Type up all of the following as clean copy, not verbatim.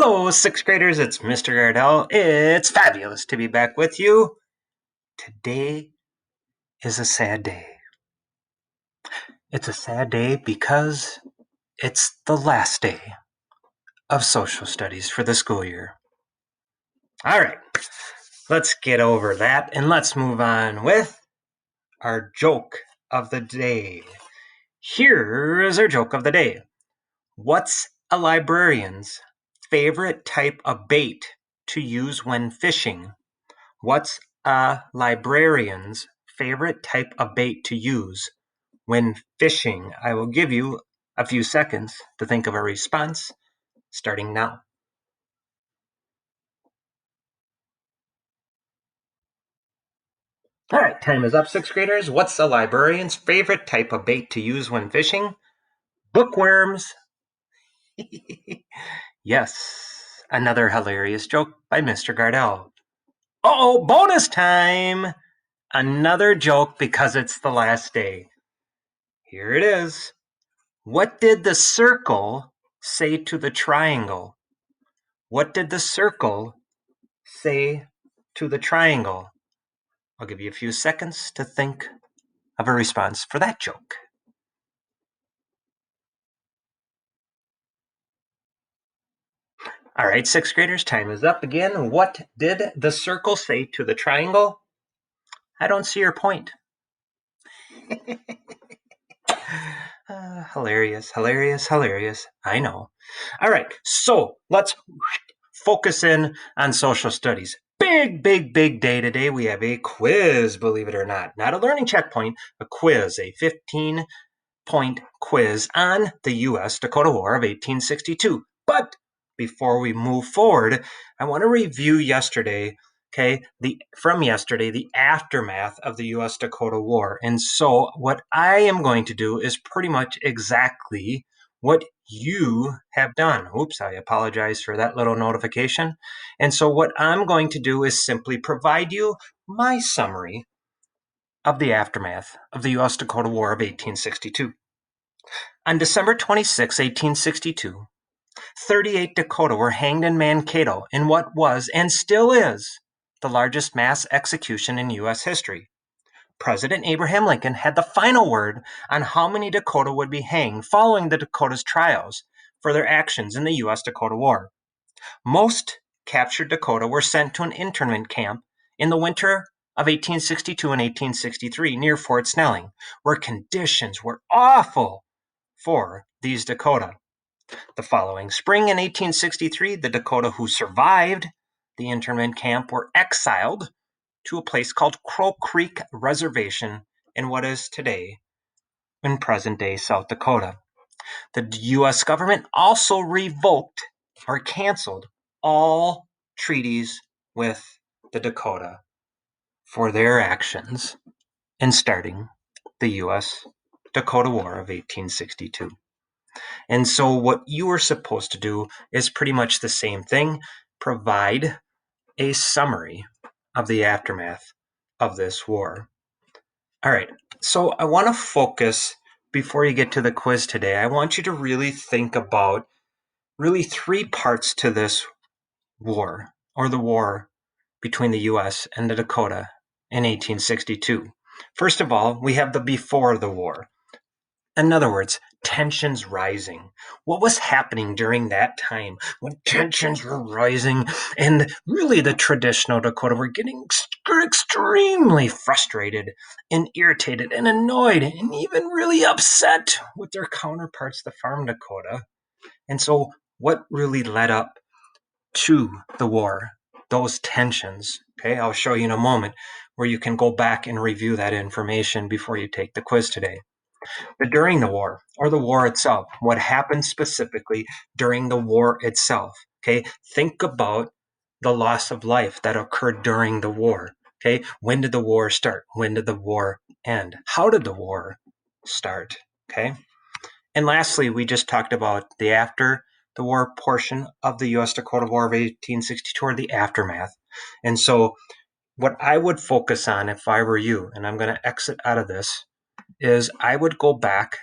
Hello, sixth graders. It's Mr. Gardell. It's fabulous to be back with you. Today is a sad day. It's a sad day because it's the last day of social studies for the school year. All right, let's get over that and let's move on with our joke of the day. Here is our joke of the day. What's a librarian's favorite type of bait to use when fishing? What's a librarian's favorite type of bait to use when fishing? I will give you a few seconds to think of a response, starting now. All right, time is up, sixth graders. What's a librarian's favorite type of bait to use when fishing? Bookworms. Yes, another hilarious joke by Mr. Gardell. Oh, bonus time! Another joke because it's the last day. Here it is. What did the circle say to the triangle? What did the circle say to the triangle? I'll give you a few seconds to think of a response for that joke. All right, sixth graders, time is up again. What did the circle say to the triangle? I don't see your point. Hilarious, hilarious, hilarious. I know. All right, so let's focus in on social studies. Big day today. We have a quiz, believe it or not. Not a learning checkpoint, a quiz, a 15-point quiz on the U.S. Dakota War of 1862. But before we move forward, I want to review yesterday, the aftermath of the U.S. Dakota War. And so what I am going to do is pretty much exactly what you have done. Oops, I apologize for that little notification. And so what I'm going to do is simply provide you my summary of the aftermath of the U.S. Dakota War of 1862. On December 26, 1862, 38 Dakota were hanged in Mankato in what was and still is the largest mass execution in U.S. history. President Abraham Lincoln had the final word on how many Dakota would be hanged following the Dakota's trials for their actions in the U.S. Dakota War. Most captured Dakota were sent to an internment camp in the winter of 1862 and 1863 near Fort Snelling, where conditions were awful for these Dakota. The following spring in 1863, the Dakota who survived the internment camp were exiled to a place called Crow Creek Reservation in what is today in present-day South Dakota. The U.S. government also revoked or canceled all treaties with the Dakota for their actions in starting the U.S. Dakota War of 1862. And so what you were supposed to do is pretty much the same thing, provide a summary of the aftermath of this war. All right, so I want to focus, before you get to the quiz today, I want you to really think about really three parts to this war, or the war between the U.S. and the Dakota in 1862. First of all, we have the before the war. In other words, tensions rising. What was happening during that time when tensions were rising and really the traditional Dakota were getting extremely frustrated and irritated and annoyed and even really upset with their counterparts, the farm Dakota. And so what really led up to the war? Those tensions. Okay, I'll show you in a moment where you can go back and review that information before you take the quiz today. But during the war, or the war itself, what happened specifically during the war itself, okay? Think about the loss of life that occurred during the war, okay? When did the war start? When did the war end? How did the war start, okay? And lastly, we just talked about the after the war portion of the U.S. Dakota War of 1862, or the aftermath. And so what I would focus on if I were you, and I'm going to exit out of this, is I would go back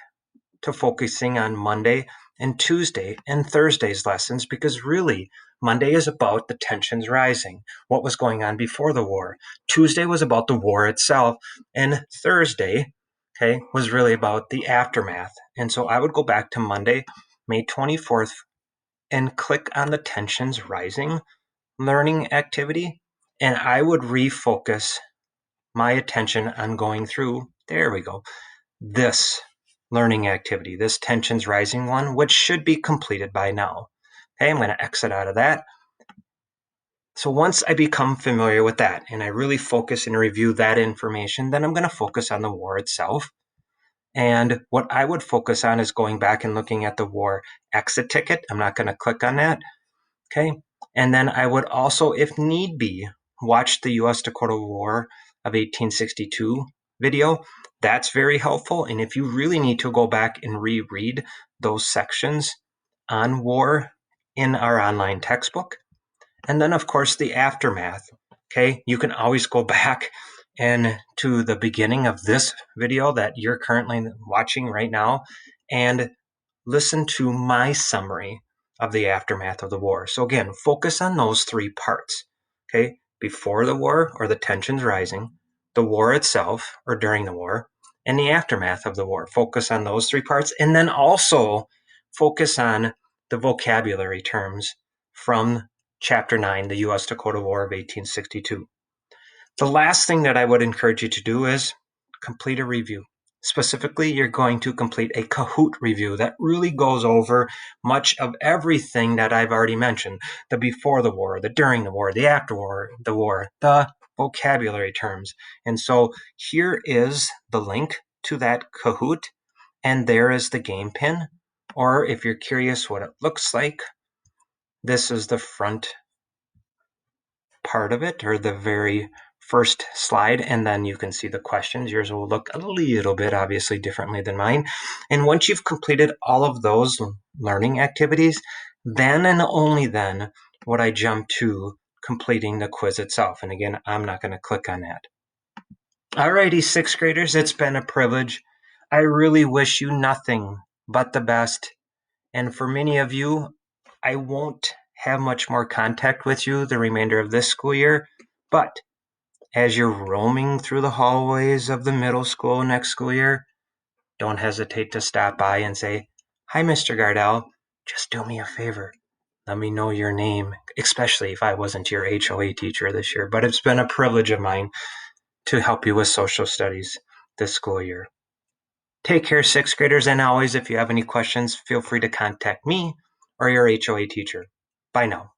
to focusing on Monday and Tuesday and Thursday's lessons, because really Monday is about the tensions rising, what was going on before the war. Tuesday was about the war itself, and Thursday, okay, was really about the aftermath. And so I would go back to Monday, May 24th, and click on the tensions rising learning activity, and I would refocus my attention on going through, there we go, this learning activity, this tensions rising one, which should be completed by now. Okay, I'm going to exit out of that. So once I become familiar with that and I really focus and review that information, then I'm going to focus on the war itself. And what I would focus on is going back and looking at the war exit ticket. I'm not going to click on that. Okay. And then I would also, if need be, watch the U.S. Dakota War of 1862 video. That's very helpful. And if you really need to go back and reread those sections on war in our online textbook. And then, of course, the aftermath. Okay. You can always go back and to the beginning of this video that you're currently watching right now and listen to my summary of the aftermath of the war. So again, focus on those three parts. Okay, before the war or the tensions rising, the war itself or during the war, and the aftermath of the war. Focus on those three parts, and then also focus on the vocabulary terms from Chapter 9, the U.S. Dakota War of 1862. The last thing that I would encourage you to do is complete a review. Specifically, you're going to complete a Kahoot review that really goes over much of everything that I've already mentioned. The before the war, the during the war, the after war, the war, the vocabulary terms. And so here is the link to that Kahoot, and there is the game pin. Or if you're curious what it looks like, this is the front part of it, or the very first slide, and then you can see the questions. Yours will look a little bit obviously differently than mine. And once you've completed all of those learning activities, then and only then would I jump to completing the quiz itself. And again, I'm not going to click on that. Alrighty, sixth graders, it's been a privilege. I really wish you nothing but the best. And for many of you, I won't have much more contact with you the remainder of this school year, but as you're roaming through the hallways of the middle school next school year, don't hesitate to stop by and say, "Hi, Mr. Gardell, just do me a favor. Let me know your name," especially if I wasn't your HOA teacher this year. But it's been a privilege of mine to help you with social studies this school year. Take care, sixth graders, and always, if you have any questions, feel free to contact me or your HOA teacher. Bye now.